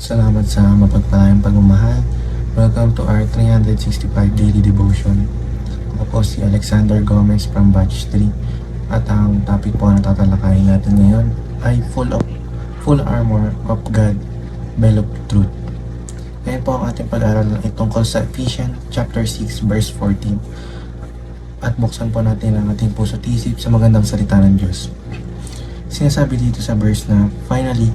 Salamat sa mapagpalayang pagmamahal. Welcome to our 365 Daily Devotion. Ako si Alexander Gomez from Batch 3. At ang topic po na tatalakayin natin ngayon ay full armor of God, belt of truth. Ngayon po ang ating pag-aaral ay tungkol sa Ephesians chapter 6 verse 14. At buksan po natin ang ating puso at isip sa magandang salita ng Diyos. Sinasabi dito sa verse na, finally,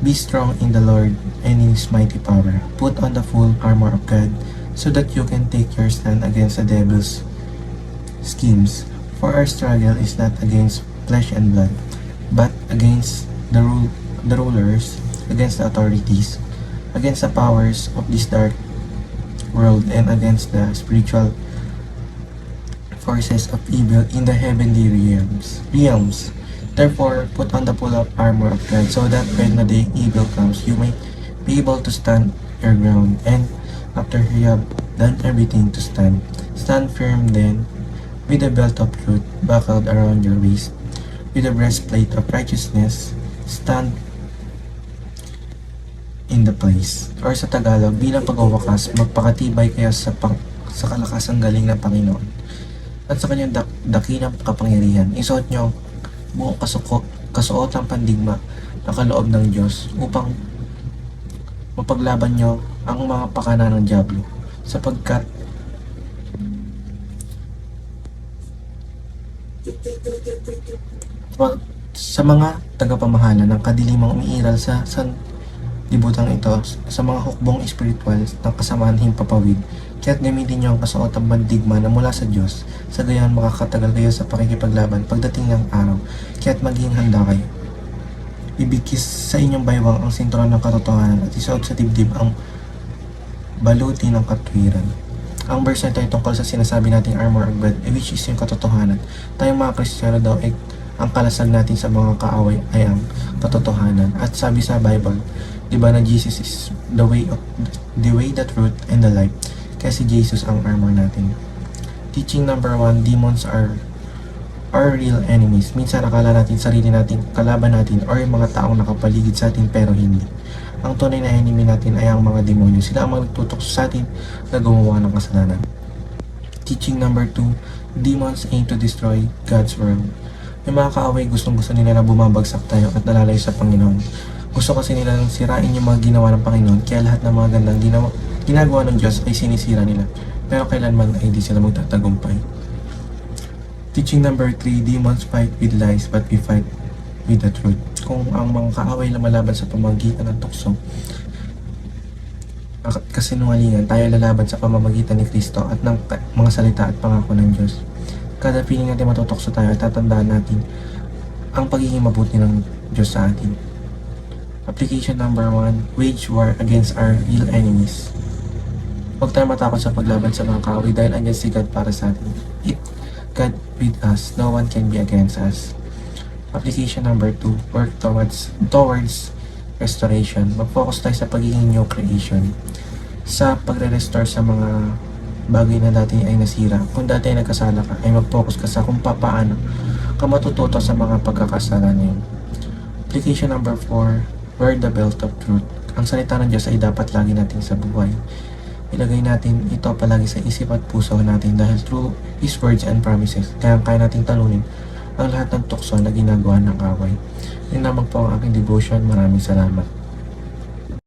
be strong in the Lord and in His mighty power. Put on the full armor of God so that you can take your stand against the devil's schemes. For our struggle is not against flesh and blood, but against the rulers, against the authorities, against the powers of this dark world, and against the spiritual forces of evil in the heavenly realms. Therefore, put on the full armor of God so that when the day evil comes, you may be able to stand your ground. And after you have done everything to stand, stand firm then, with the belt of truth buckled around your waist, with the breastplate of righteousness, stand in the place. Or sa Tagalog, bilang pagwawakas, magpakatibay kaya sa kalakasang galing ng Panginoon at sa kanyang dakilang kapangyarihan. Isuot nyo buong kasuotang pandigma na kaloob ng Diyos upang mapaglaban nyo ang mga pakana ng dyablo, sapagkat sa mga tagapamahala ng kadilimang umiiral sa sanlibutan ito, sa mga hukbong espiritual ng kasamaan himpapawid, kaya't gamitin niyo ang kasuotang pandigma na mula sa Diyos, sa gayon makakatagal kayo sa pakikipaglaban pagdating ng araw, kaya't maging handa kayo. Ibigkis sa inyong baywang ang sinturon ng katotohanan at isuot sa dibdib ang baluti ng katwiran. Ang verse na ito ay tungkol sa sinasabi nating armor of God, which is yung katotohanan. Tayong mga Kristiyano daw ay ang kalasag natin sa mga kaaway ay ang katotohanan. At sabi sa Bible, di ba na Jesus is the way, the truth, and the life. Kaya si Jesus ang armor natin. Teaching number 1, demons are our real enemies. Minsan akala natin sarili natin, kalaban natin, or yung mga taong nakapaligid sa atin pero hindi. Ang tunay na enemy natin ay ang mga demonyo. Sila ang magtutukso sa atin na gumawa ng kasalanan. Teaching number 2, demons aim to destroy God's world. Yung mga kaaway gustong-gusto nila na bumabagsak tayo at nalalay sa Panginoon. Gusto kasi nila nang sirain yung mga ginawa ng Panginoon, kaya lahat ng mga gandang ginagawa ng Diyos ay sinisira nila. Pero kailanman ay di sila magtatagumpay. Teaching number 3, demons fight with lies but we fight with the truth. Kung ang mga kaaway lumalaban sa pamamagitan ng tukso at kasinungalingan, tayo lalaban sa pamamagitan ni Kristo at ng mga salita at pangako ng Diyos. Kada piling natin matutokso tayo at tatandaan natin ang pagiging mabuti ng Diyos sa atin. Application number 1, wage war against our real enemies. Huwag tayo matakot sa paglaban sa mga kaaway dahil andyan si God para sa atin. If God with us, no one can be against us. Application number 2, work towards restoration. Mag-focus tayo sa pagiging new creation. Sa pagre-restore sa mga bagay na dati ay nasira. Kung dati ay nagkasala ka, ay mag-focus ka sa kung paano ka matututo sa mga pagkakasala na yun. Application number 4, wear the belt of truth. Ang salita ng Diyos ay dapat lagi natin sa buhay. Ilagay natin ito palagi sa isip at puso natin dahil through His words and promises, kaya natin talunin ang lahat ng tukso na ginagawa ng kaaway. Yun naman po ang aking devotion. Maraming salamat.